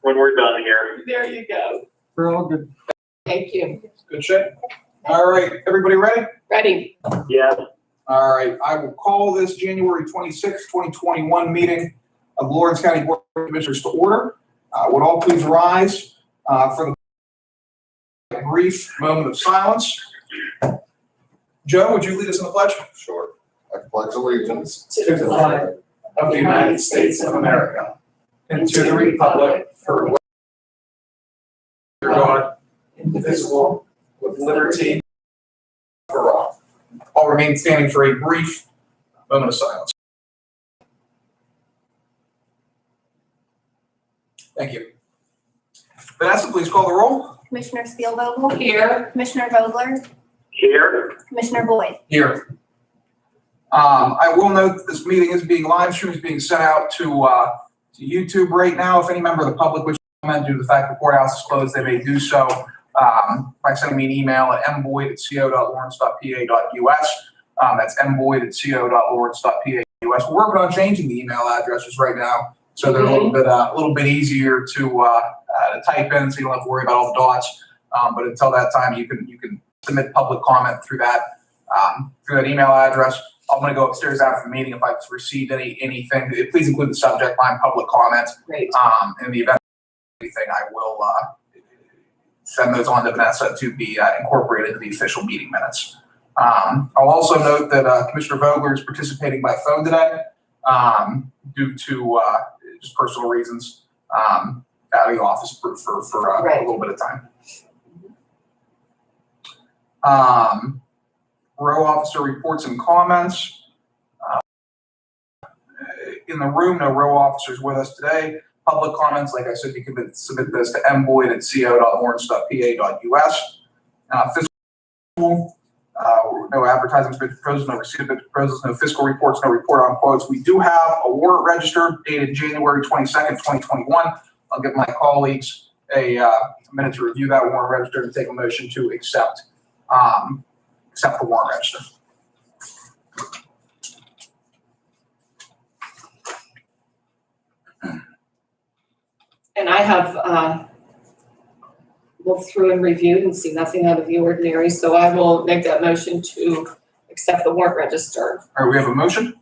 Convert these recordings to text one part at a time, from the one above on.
when we're done here. There you go. We're all good. Thank you. Good shape. All right, everybody ready? Ready? Yes. All right, I will call this January 26, 2021 meeting of Lawrence County Board of Commissioners to order. Would all please rise for the brief moment of silence. Joe, would you lead us in the pledge? Sure. I pledge allegiance To the flag of the United States of America and to the republic for which God, indivisible, with liberty for all. I'll remain standing for a brief moment of silence. Thank you. Vanessa, please call the roll. Commissioner Spielvogel? Here. Commissioner Vogler? Here. Commissioner Boyd? Here. I will note that this meeting is being live streamed, is being sent out to YouTube right now. If any member of the public wishes to comment due to the fact the courthouse is closed, they may do so by sending me an email at mboyd@co.lawrence.pa.us. That's mboyd@co.lawrence.pa.us. We're working on changing the email addresses right now, so they're a little bit easier to type in, so you don't have to worry about all the dots. But until that time, you can submit public comment through that email address. I'm going to go upstairs after the meeting. If I've received anything, please include the subject line public comment. Great. In the event of anything, I will send those on to Vanessa to be incorporated into the official meeting minutes. I'll also note that Commissioner Vogler is participating by phone today due to just personal reasons, out of the office for a little bit of time. Row officer reports and comments. In the room, no row officers with us today. Public comments, like I said, you can submit those to mboyd@co.lawrence.pa.us. Fiscal, no advertising bid proposals, no receipt of bid proposals, no fiscal reports, no report on quotes. We do have a warrant registered dated January 22nd, 2021. I'll give my colleagues a minute to review that warrant register and take a motion to accept the warrant register. And I have looked through and reviewed and see nothing out of the ordinary, so I will make that motion to accept the warrant register. All right, we have a motion.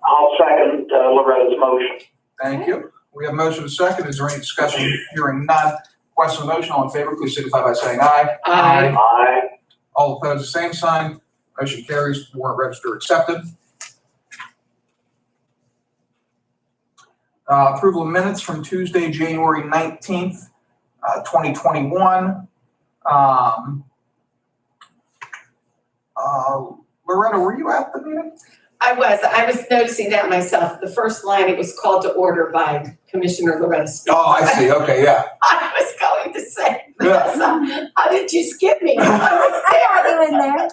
I'll second Loretta's motion. Thank you. We have a motion and a second. Is there any discussion? Hearing none. Question on the motion. All in favor, please signify by saying aye. Aye. Aye. All opposed, the same sign. Motion carries. Warrant register accepted. Approval of minutes from Tuesday, January 19th, 2021. Loretta, were you at the meeting? I was noticing that myself. The first line, it was called to order by Commissioner Loretta. Oh, I see. Okay, yeah. I was going to say, Yeah. how did you skip me? I was Are you in there?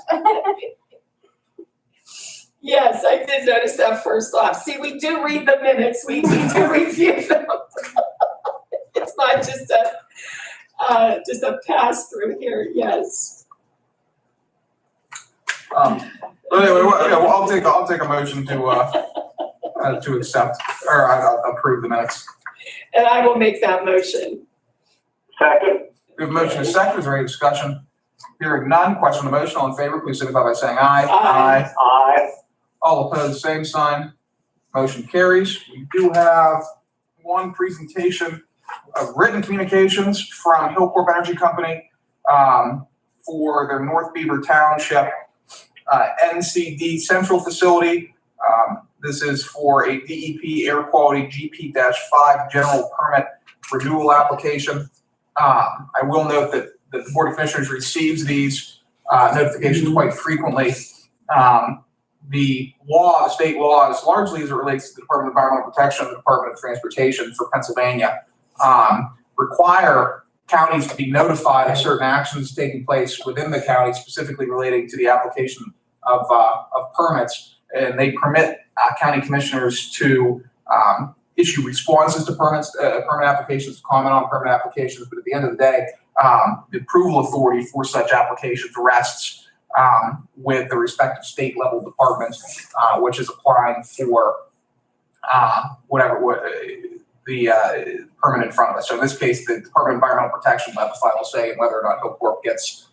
Yes, I did notice that first off. See, we do read the minutes. We do review them. It's not just a pass through here. Yes. Anyway, I'll take a motion to accept or approve the minutes. And I will make that motion. Second. We have a motion and a second. Is there any discussion? Hearing none. Question on the motion. All in favor, please signify by saying aye. Aye. Aye. All opposed, same sign. Motion carries. We do have one presentation of written communications from Hillcorp Energy Company for their North Beaver Township NCD Central Facility. This is for a DEP Air Quality GP-5 General Permit Renewal Application. I will note that the Board of Commissioners receives these notifications quite frequently. The state laws, largely as it relates to the Department of Environmental Protection and the Department of Transportation for Pennsylvania, require counties to be notified of certain actions taking place within the county, specifically relating to the application of permits. And they permit county commissioners to issue responses to permit applications, comment on permit applications. But at the end of the day, the approval authority for such applications rests with the respective state level departments, which is applying for the the permit in front of us. So in this case, the Department of Environmental Protection will have the final say in whether or not Hillcorp gets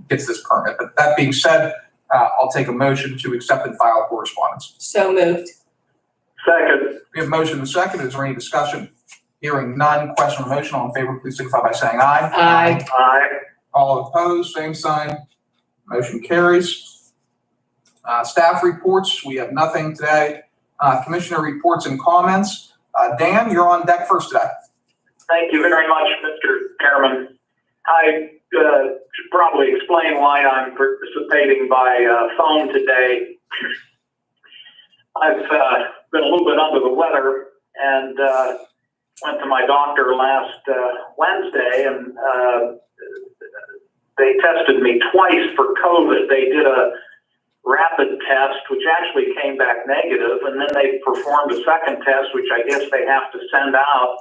this permit. But that being said, I'll take a motion to accept and file correspondence. So moved. Second. We have a motion and a second. Is there any discussion? Hearing none. Question on the motion. All in favor, please signify by saying aye. Aye. Aye. All opposed, same sign. Motion carries. Staff reports, we have nothing today. Commissioner reports and comments. Dan, you're on deck first today. Thank you very much, Mr. Chairman. I should probably explain why I'm participating by phone today. I've been a little bit under the weather and went to my doctor last Wednesday, and they tested me twice for COVID. They did a rapid test, which actually came back negative, and then they performed a second test, which I guess they have to send out.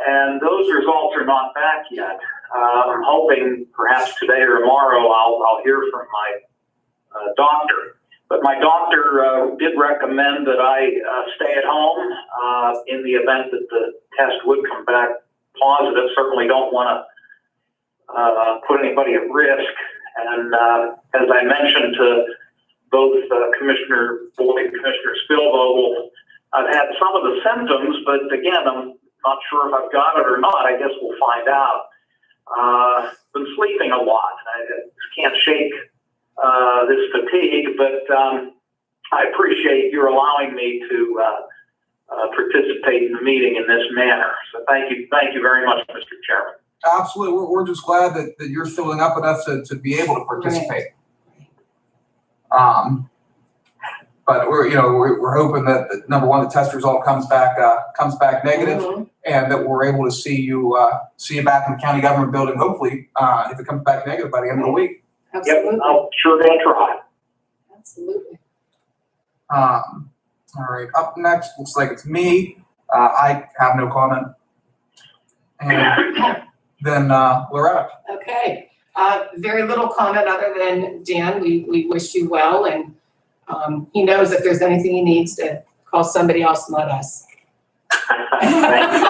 And those results are not back yet. I'm hoping perhaps today or tomorrow I'll hear from my doctor. But my doctor did recommend that I stay at home in the event that the test would come back positive. Certainly don't want to put anybody at risk. And as I mentioned to both Commissioner Boyd and Commissioner Spillvogel, I've had some of the symptoms, but again, I'm not sure if I've got it or not. I guess we'll find out. Been sleeping a lot. I can't shake this fatigue, but I appreciate your allowing me to participate in the meeting in this manner. So thank you very much, Mr. Chairman. Absolutely. We're just glad that you're filling up enough to be able to participate. But we're hoping that number one, the test result comes back negative, and that we're able to see you back in the county government building. Hopefully, if it comes back negative by the end of the week. Absolutely. Yep, I'm sure gonna try. Absolutely. All right. Up next, looks like it's me. I have no comment. And then Loretta. Okay. Very little comment other than Dan, we wish you well, and he knows if there's anything he needs to call somebody else, not us. Thank you.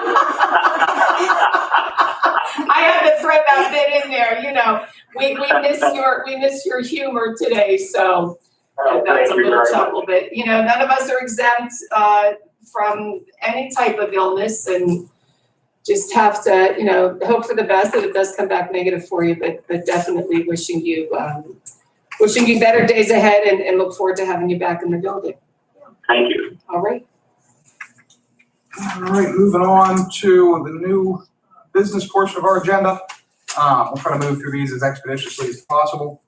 I had to throw that bit in there, we miss your humor today, so that's a little chuckle, but none of us are exempt from any type of illness, and just have to, hope for the best that it does come back negative for you, but definitely wishing you better days ahead, and look forward to having you back in the building. Thank you. All right. All right, moving on to the new business portion of our agenda. We'll try to move through these as expeditiously as possible.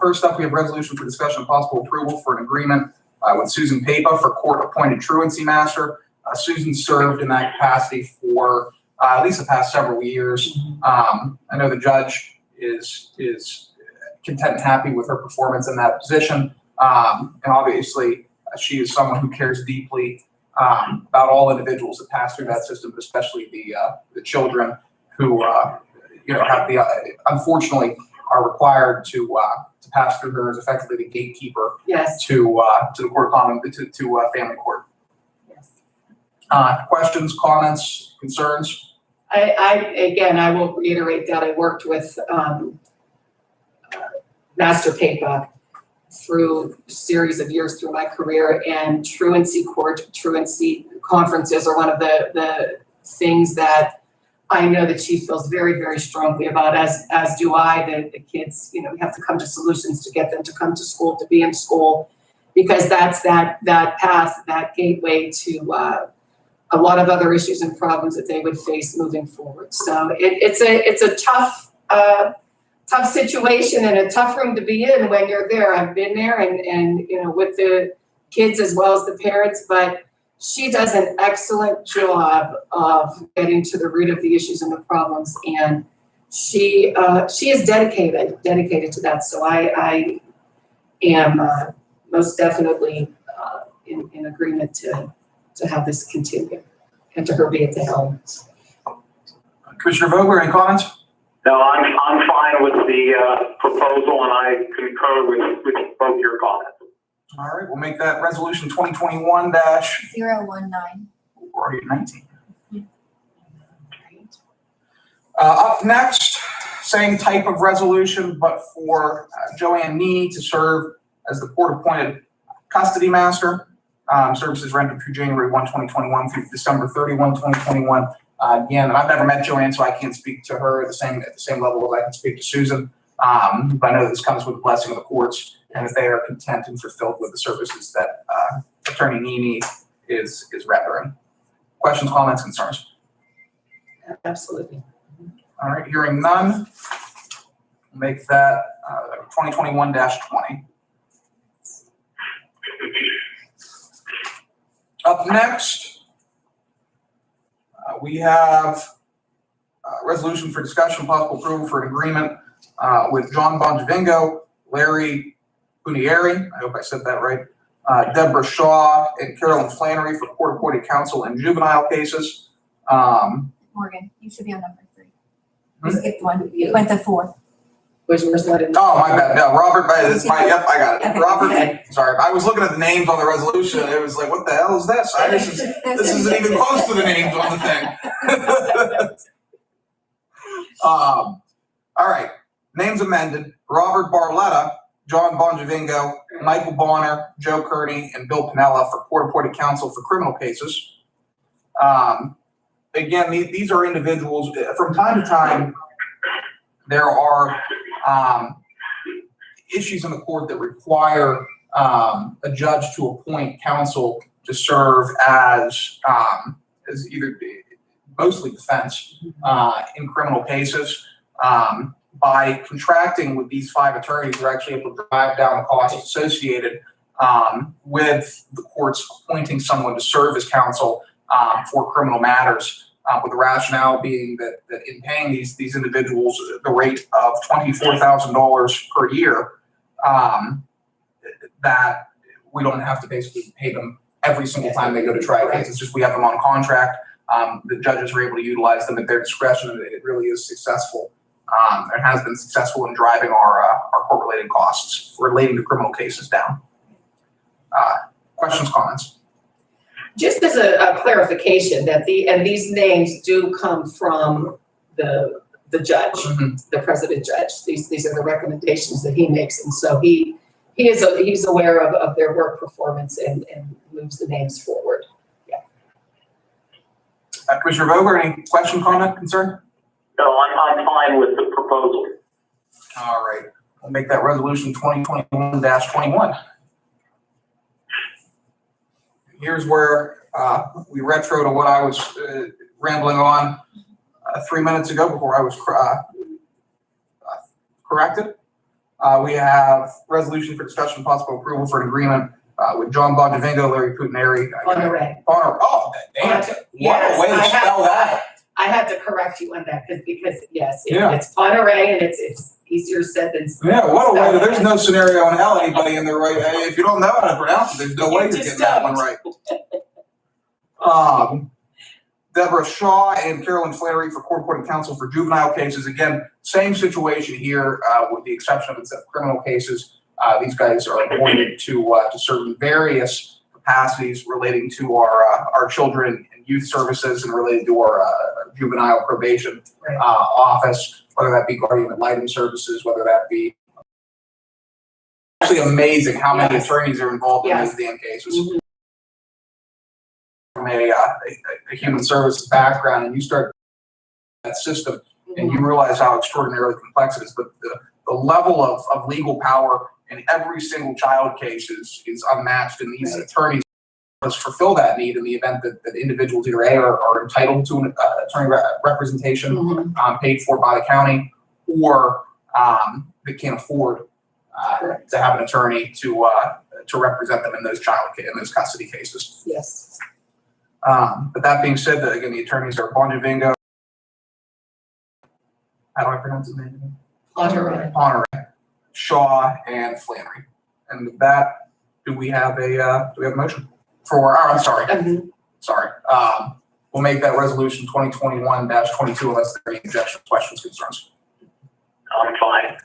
First up, we have resolution for discussion of possible approval for an agreement with Susan Papa for court-appointed truancy master. Susan served in that capacity for at least the past several years. I know the judge is content and happy with her performance in that position. And obviously, she is someone who cares deeply about all individuals that pass through that system, but especially the children who have unfortunately are required to pass through her as effectively the gatekeeper. Yes. To the court of common to family court. Yes. Questions, comments, concerns? I will reiterate that I worked with Master Papa through a series of years through my career, and truancy conferences are one of the things that I know that she feels very, very strongly about, as do I. The kids, we have to come to solutions to get them to come to school, to be in school, because that's that path, that gateway to a lot of other issues and problems that they would face moving forward. So it's a tough situation and a tough room to be in when you're there. I've been there and with the kids as well as the parents, but she does an excellent job of getting to the root of the issues and the problems, and she is dedicated to that. So I am most definitely in agreement to have this continue and to her be at the helm. Commissioner Vogler, any comments? No, I'm fine with the proposal, and I concur with both your comments. All right, we'll make that resolution 2021- 019. we're already at 19. Up next, same type of resolution, but for Joanne Nee to serve as the court-appointed custody master. Services rendered through January 1, 2021 through December 31, 2021. Again, I've never met Joanne, so I can't speak to her at the same level as I can speak to Susan. But I know this comes with the blessing of the courts, and that they are content and fulfilled with the services that Attorney Nee is rendering. Questions, comments, concerns? Absolutely. All right, hearing none, make that 2021-20. Up next, we have a resolution for discussion, possible approval for an agreement with John Bonjavingo, Larry Punieri, I hope I said that right, Deborah Shaw, and Carolyn Flannery for court-appointed counsel in juvenile cases. Morgan, you should be on number 3. You skipped one. You went to 4. Which was not in. Oh, my bad. No, Robert, yep, I got it. Okay. Robert, Okay. sorry, I was looking at the names on the resolution. It was like, what the hell is this? This isn't even close to the names on the thing. All right, names amended. Robert Barletta, John Bonjavingo, Michael Bonner, Joe Kearney, and Bill Pinella for court-appointed counsel for criminal cases. Again, these are individuals, from time to time, there are issues in the court that require a judge to appoint counsel to serve as either mostly defense in criminal cases. By contracting with these 5 attorneys, they're actually able to drive down the costs associated with the courts appointing someone to serve as counsel for criminal matters, with the rationale being that in paying these individuals the rate of $24,000 per year, that we don't have to basically pay them every single time they go to try a case. It's just we have them on contract. The judges are able to utilize them at their discretion, and it really is successful. It has been successful in driving our court-related costs relating to criminal cases down. Questions, comments? Just as a clarification, that these names do come from the judge, the president judge. These are the recommendations that he makes, and so he's aware of their work performance and moves the names forward. Yeah. Commissioner Vogler, any question, comment, concern? No, I'm fine with the proposal. All right, we'll make that resolution 2021-21. Here's where we retro to what I was rambling on 3 minutes ago before I was corrected. We have resolution for discussion and possible approval for an agreement with John Bonjavingo, Larry Punieri. Oh, damn. Yes, what a way to spell that. I had to correct you on that because yes, Yeah. it's Ponderay and it's easier said than Yeah, what a way. spelled. There's no scenario in hell anybody in the right. If you don't know how to pronounce it, there's no way you're just getting that one right. Deborah Shaw and Carolyn Flannery for court-appointed counsel for juvenile cases. Again, same situation here, with the exception of criminal cases. These guys are appointed to serve in various capacities relating to our children and youth services and related to our juvenile probation office, whether that be guardian ad litem services, whether that be actually amazing how many attorneys are involved in these damn cases. Mm-hmm. From a human services background, and you start that system, and you realize how extraordinarily complex it is. But the level of legal power in every single child case is unmatched, and these attorneys must fulfill that need in the event that individuals either are entitled to an attorney representation paid for by the county, or they can't afford to have an attorney to represent them in those custody cases. Yes. But that being said, again, the attorneys are Bonjavingo. How do I pronounce his name? Ponderay, Shaw, and Flannery. And with that, do we have a motion for? I'm sorry. Sorry. We'll make that resolution 2021-22 unless there are any objections, questions, concerns. I'm fine.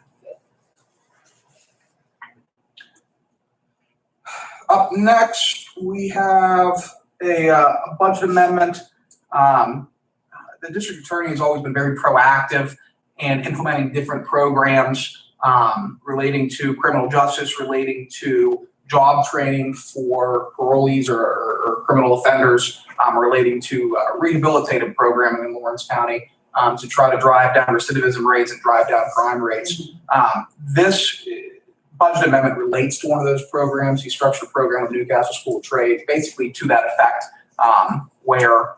Up next, we have a budget amendment. The district attorney has always been very proactive in implementing different programs relating to criminal justice, relating to job training for parolees or criminal offenders, relating to rehabilitative programming in Lawrence County to try to drive down recidivism rates and drive down crime rates. This budget amendment relates to one of those programs. He structured a program with Newcastle School of Trade, basically to that effect, where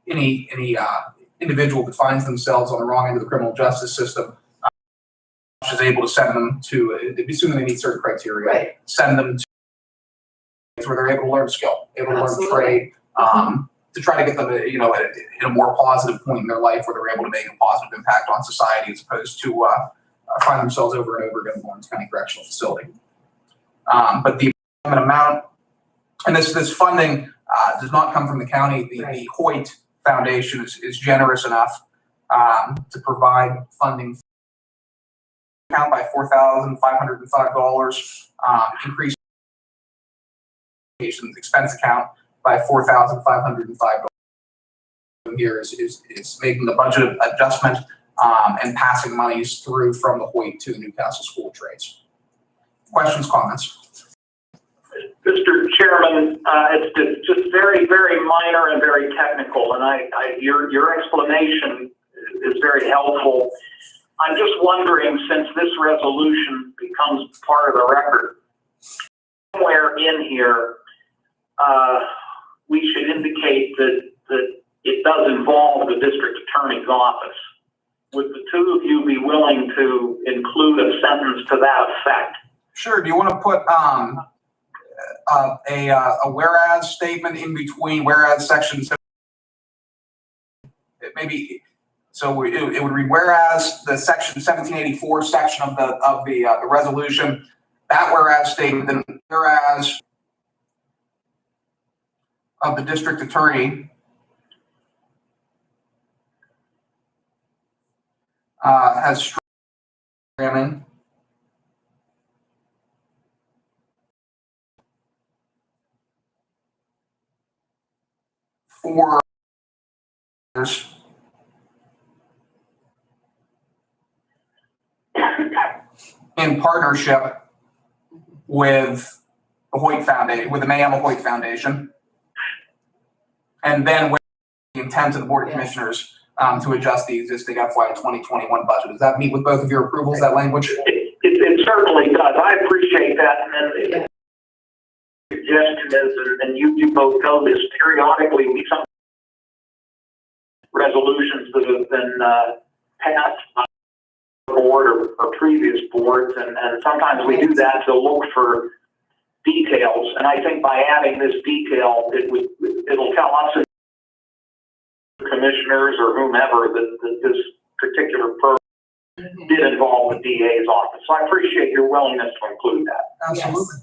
any individual that finds themselves on the wrong end of the criminal justice system is able to send them to, assuming they meet certain criteria, Right. send them to where they're able to learn a skill, able to Absolutely. learn a trade, to try to get them, at a more positive point in their life where they're able to make a positive impact on society as opposed to find themselves over and over again in Lawrence County Correctional Facility. But the amount, and this funding does not come from the county. The Hoyt Foundation is generous enough to provide funding account by $4,505, increase expense account by $4,505. Here is making the budget adjustment and passing monies through from the Hoyt to the Newcastle School of Trades. Questions, comments? Mr. Chairman, it's just very, very minor and very technical, and your explanation is very helpful. I'm just wondering, since this resolution becomes part of the record, somewhere in here, we should indicate that it does involve the district attorney's office. Would the two of you be willing to include a sentence to that effect? Sure. Do you want to put a whereas statement in between whereas sections? Maybe. So it would read, whereas the section 1784 section of the resolution, that whereas statement, then whereas of the district attorney has programming for in partnership with the Hoyt Foundation, with the Mayama Hoyt Foundation, and then with the intent of the Board of Commissioners to adjust the existing FY 2021 budget. Does that meet with both of your approvals, that language? It certainly does. I appreciate that. And then the suggestion is, and you both know this, periodically we some resolutions that have been passed by the board or previous boards, and sometimes we do that to look for details. And I think by adding this detail, it'll tell us, commissioners or whomever, that this particular program did involve the DA's office. So I appreciate your willingness to include that. Absolutely.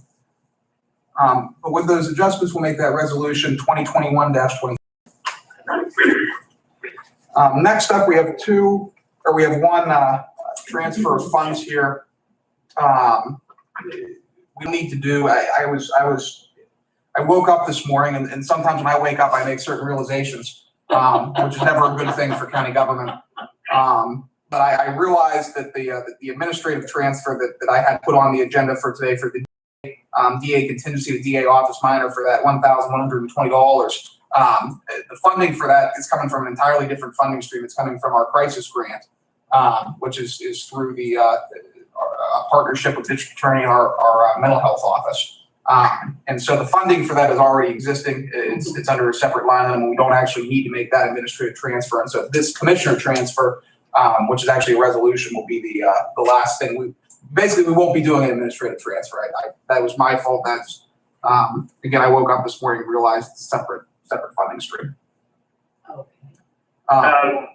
Yes. But with those adjustments, we'll make that resolution 2021-20. Next up, we have one transfer of funds here. We need to do. I woke up this morning, and sometimes when I wake up, I make certain realizations, which is never a good thing for county government. But I realized that the administrative transfer that I had put on the agenda for today for the DA contingency, the DA office minor for that $1,120. The funding for that is coming from an entirely different funding stream. It's coming from our crisis grant, which is through the partnership with district attorney and our mental health office. And so the funding for that is already existing. It's under a separate line item, and we don't actually need to make that administrative transfer. And so this commissioner transfer, which is actually a resolution, will be the last thing. We won't be doing an administrative transfer. That was my fault. That's again, I woke up this morning and realized it's a separate funding stream.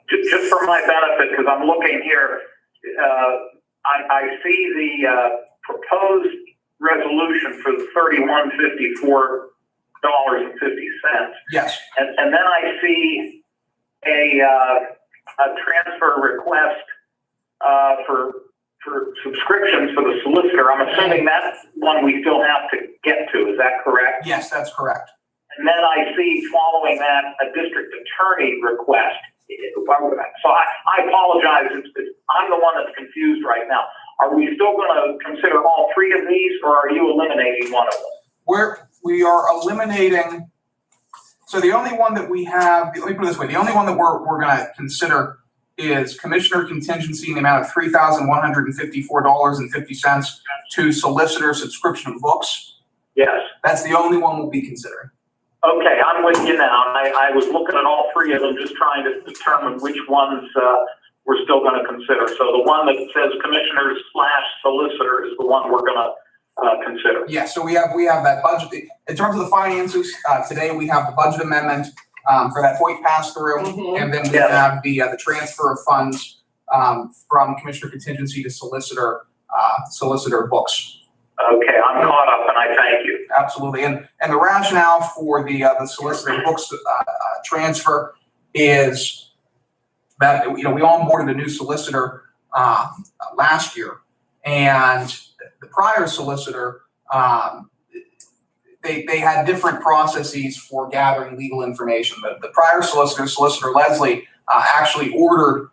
Just for my benefit, because I'm looking here, I see the proposed resolution for the $3154.50. Yes. And then I see a transfer request for for subscriptions for the solicitor. I'm assuming that's one we still have to get to. Is that correct? Yes, that's correct. And then I see following that a district attorney request. So I apologize. I'm the one that's confused right now. Are we still going to consider all three of these, or are you eliminating one of them? We are eliminating. So the only one that we have, let me put it this way, the only one that we're going to consider is commissioner contingency in the amount of $3,154.50 to solicitor subscription of books. Yes. That's the only one we'll be considering. Okay, I'm with you now. I was looking at all three of them, just trying to determine which ones we're still going to consider. So the one that says commissioners/solicitor is the one we're going to consider. Yeah, so we have that budget. In terms of the finances, today we have the budget amendment for that Hoyt pass-through, and then we have the transfer of funds from commissioner contingency to solicitor books. Okay, I'm caught up, and I thank you. Absolutely, and the rationale for the solicitor books transfer is that we onboarded a new solicitor last year, and the prior solicitor they had different processes for gathering legal information. The prior Solicitor Leslie, actually ordered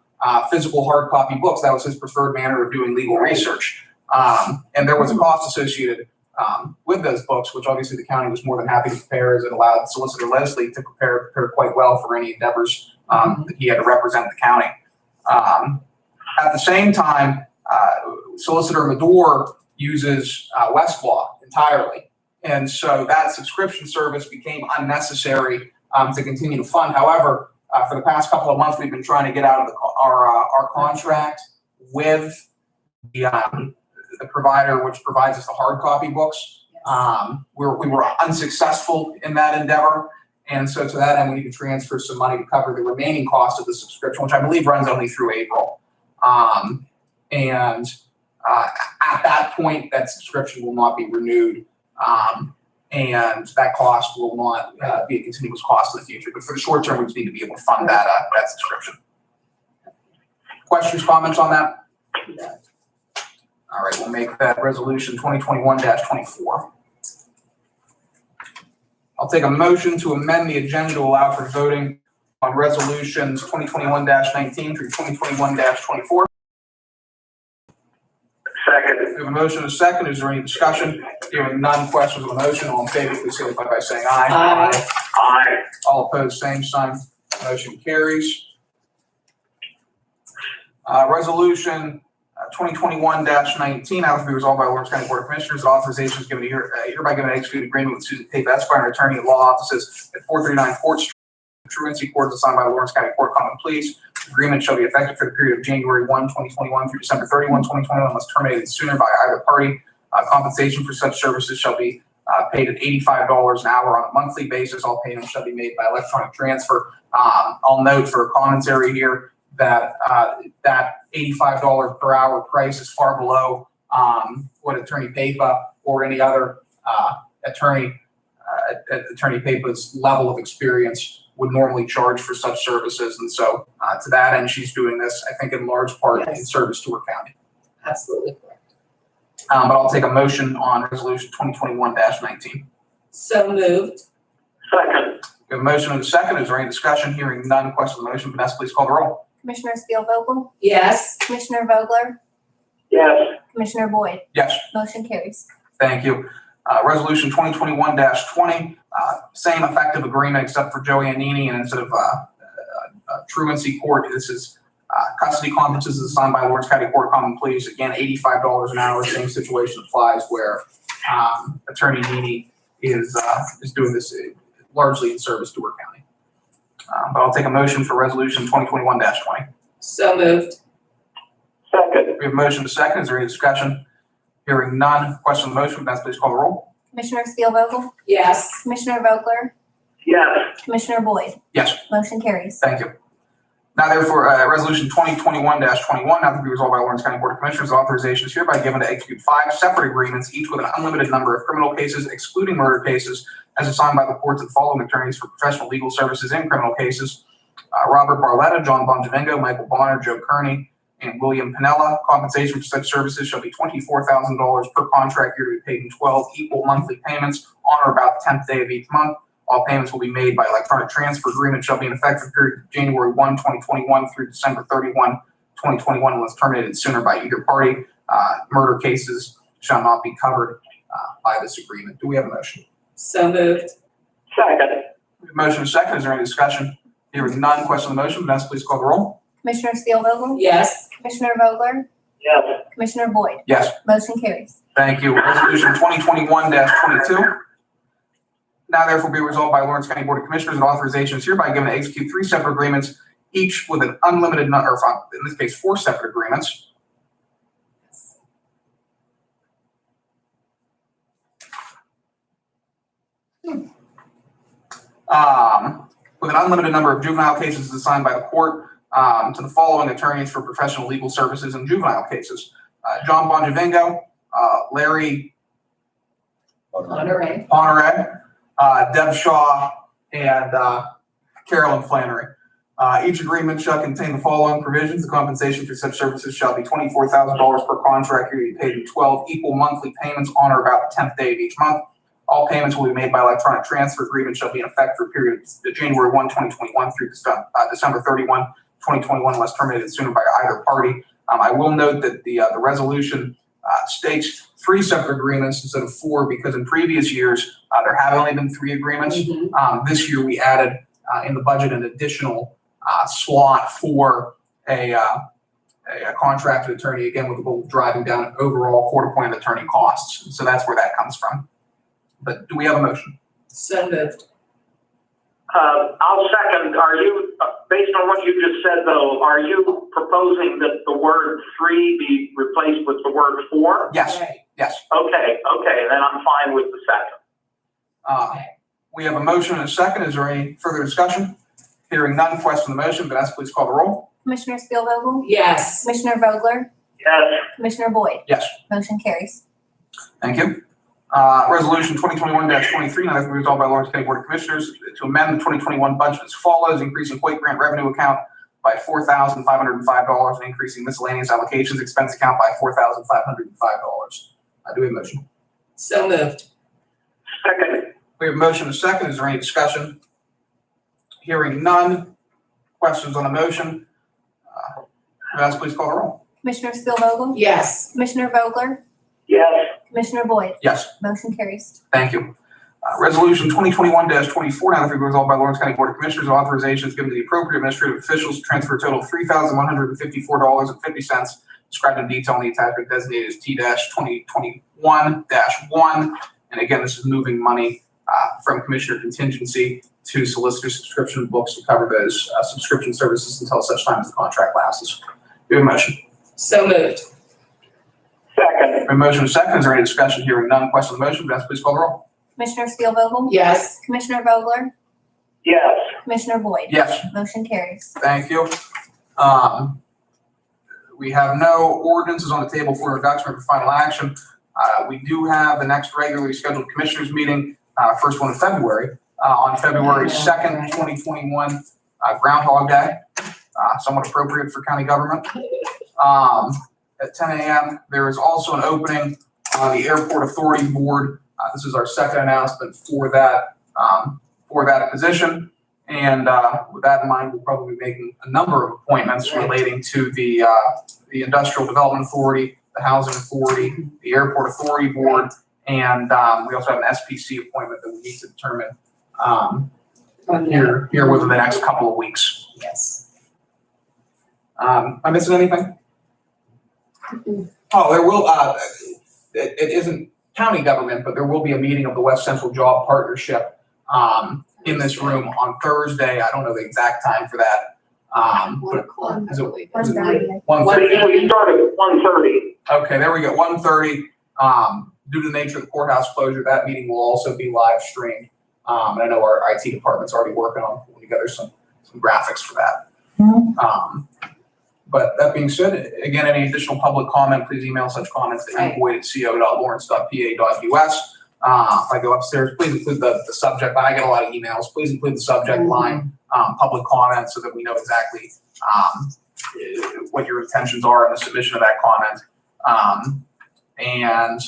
physical hard copy books. That was his preferred manner of doing legal research. And there was a cost associated with those books, which obviously the county was more than happy to prepare, as it allowed Solicitor Leslie to prepare quite well for any endeavors that he had to represent the county. At the same time, Solicitor Medor uses Westlaw entirely. And so that subscription service became unnecessary to continue to fund. However, for the past couple of months, we've been trying to get out of our contract with the provider, which provides us the hard copy books. We were unsuccessful in that endeavor. And so to that end, we need to transfer some money to cover the remaining cost of the subscription, which I believe runs only through April. At that point, that subscription will not be renewed. And that cost will not be a continuous cost in the future. But for the short term, we just need to be able to fund that subscription. Questions, comments on that? All right, we'll make that resolution 2021-24. I'll take a motion to amend the agenda to allow for voting on resolutions 2021-19 through 2021-24. Second. We have a motion and a second. Is there any discussion? Hearing none, questions on the motion. All in favor, please signify by saying aye. Aye. Aye. All opposed, same sign. Motion carries. Resolution 2021-19, out of be resolved by Lawrence County Board of Commissioners, authorization is given to hereby given an executed agreement with Susan Pape Esquire, an attorney at law offices at 439 Court Street. Truancy Court is assigned by Lawrence County Court Common Pleas. The agreement shall be effective for the period of January 1, 2021 through December 31, 2021, unless terminated sooner by either party. Compensation for such services shall be paid at $85 an hour on a monthly basis. All payments shall be made by electronic transfer. I'll note for a commentary here that that $85 per hour price is far below what Attorney Papa or any other attorney at Attorney Papa's level of experience would normally charge for such services. And so to that end, she's doing this, I think, in large part in service to her county. Absolutely correct. But I'll take a motion on resolution 2021-19. So moved. Second. We have a motion and a second. Is there any discussion? Hearing none, question on the motion. Vanessa, please call the roll. Commissioner Spielvogel, Yes. Commissioner Vogler, Yes. Commissioner Boyd. Yes. Motion carries. Thank you. Resolution 2021-20, same effective agreement except for Joey Annini, and instead of truancy court, this is custody conferences assigned by Lawrence County Court Common Pleas. Again, $85 an hour. Same situation applies where Attorney Annini is doing this largely in service to her county. But I'll take a motion for resolution 2021-20. So moved. Second. We have a motion to second. Is there any discussion? Hearing none. Question on the motion. Vanessa, please call the roll. Commissioner Spielvogel, Yes. Commissioner Vogler, Yes. Commissioner Boyd. Yes. Motion carries. Thank you. Now therefore, resolution 2021-21, now to be resolved by Lawrence County Board of Commissioners, authorization is hereby given to execute 5 separate agreements, each with an unlimited number of criminal cases, excluding murder cases, as assigned by the courts of the following attorneys for professional legal services in criminal cases: Robert Barletta, John Bonjavengo, Michael Bonner, Joe Kearney, and William Pinella. Compensation for such services shall be $24,000 per contract year to be paid in 12 equal monthly payments on or about the 10th day of each month. All payments will be made by electronic transfer. Agreement shall be in effect for the period of January 1, 2021 through December 31, 2021, unless terminated sooner by either party. Murder cases shall not be covered by this agreement. Do we have a motion? So moved. Second. Motion is second. Is there any discussion? Hearing none. Question on the motion. Vanessa, please call the roll. Commissioner Steelvogel? Yes. Commissioner Vogler? Yes. Commissioner Boyd? Yes. Motion carries. Thank you. Resolution 2021-22. Now therefore be resolved by Lawrence County Board of Commissioners and authorization is hereby given to execute 3 separate agreements, each with an unlimited number, or in this case, 4 separate agreements. With an unlimited number of juvenile cases assigned by the court to the following attorneys for professional legal services in juvenile cases. John Bonjavingo, Larry Monterey. Honore, Deb Shaw, and Carolyn Flannery. Each agreement shall contain the following provisions. The compensation for such services shall be $24,000 per contract year to be paid in 12 equal monthly payments on or about the 10th day of each month. All payments will be made by electronic transfer. Agreement shall be in effect for a period of January 1, 2021 through December 31, 2021, unless terminated sooner by either party. I will note that the resolution states 3 separate agreements instead of 4 because in previous years there have only been 3 agreements. This year we added in the budget an additional slot for a contracted attorney, again with the goal of driving down overall court-appointed attorney costs. So that's where that comes from. But do we have a motion? So moved. I'll second. Are you, based on what you just said though, are you proposing that the word 3 be replaced with the word 4? Yes. Right. Yes. Okay, then I'm fine with the second. We have a motion and a second. Is there any further discussion? Hearing none. Question on the motion. Vanessa, please call the roll. Commissioner Steelvogel? Yes. Commissioner Vogler? Yes. Commissioner Boyd? Yes. Motion carries. Thank you. Resolution 2021-23, now therefore resolved by Lawrence County Board of Commissioners to amend the 2021 budget as follows: increasing Quake Grant revenue account by $4,505 and increasing miscellaneous allocations expense account by $4,505. Do we have a motion? So moved. Second. We have a motion and a second. Is there any discussion? Hearing none. Questions on the motion? Vanessa, please call the roll. Commissioner Steelvogel? Yes. Commissioner Vogler? Yes. Commissioner Boyd? Yes. Motion carries. Thank you. Resolution 2021-24, now therefore resolved by Lawrence County Board of Commissioners, authorization is given to the appropriate administrative officials to transfer a total of $3,154.50 described in detail in the attachment designated as T-2021-1. And again, this is moving money from commissioner contingency to solicitor subscription books to cover those subscription services until such time as the contract lasts. Do we have a motion? So moved. Second. A motion and a second. Is there any discussion? Hearing none. Question on the motion. Vanessa, please call the roll. Commissioner Steelvogel? Yes. Commissioner Vogler? Yes. Commissioner Boyd? Yes. Motion carries. Thank you. We have no ordinances on the table for introduction or final action. We do have the next regularly scheduled commissioners meeting, first one in February, on February 2nd, 2021, Groundhog Day, somewhat appropriate for county government. At 10 a.m. There is also an opening on the Airport Authority Board. This is our second announcement for that position. And with that in mind, we'll probably be making a number of appointments relating to the Industrial Development Authority, the Housing Authority, the Airport Authority Board, and we also have an SPC appointment that we need to determine here within the next couple of weeks. Yes. Am I missing anything? Oh, there will, it isn't county government, but there will be a meeting of the West Central Job Partnership in this room on Thursday. I don't know the exact time for that. 1 o'clock, I is it- believe. 1:30. 1:30? We start at 1:30. Okay, there we go, 1:30. Due to the nature of the courthouse closure, that meeting will also be live streamed. And I know our IT department's already working on putting together some graphics for that. But that being said, again, any additional public comment, please email such comments to invoid@co.lawrence.pa.us. If I go upstairs, please include the subject line. I get a lot of emails. Please include the subject line, public comment, so that we know exactly what your intentions are in the submission of that comment. And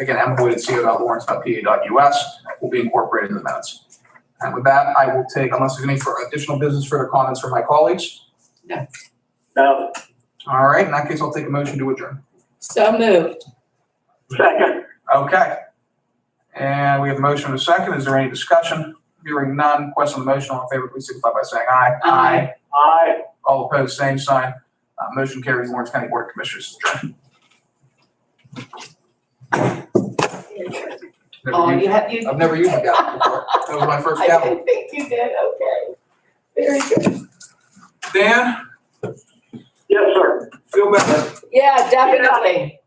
again, emboyd@co.lawrence.pa.us will be incorporated in the minutes. And with that, I will take, unless there's any additional business, further comments from my colleagues. No. All right, in that case, I'll take a motion to adjourn. So moved. Second. Okay. And we have a motion and a second. Is there any discussion? Hearing none. Question on the motion. All in favor, please signify by saying aye. Aye. Aye. All opposed, same sign. Motion carries. Lawrence County Board of Commissioners adjourned. Oh, you have, you. I've never used a gavel before. That was my first I gavel. didn't think you did, okay. Very good. Dan, Yes, sir. feel better. Yeah, definitely.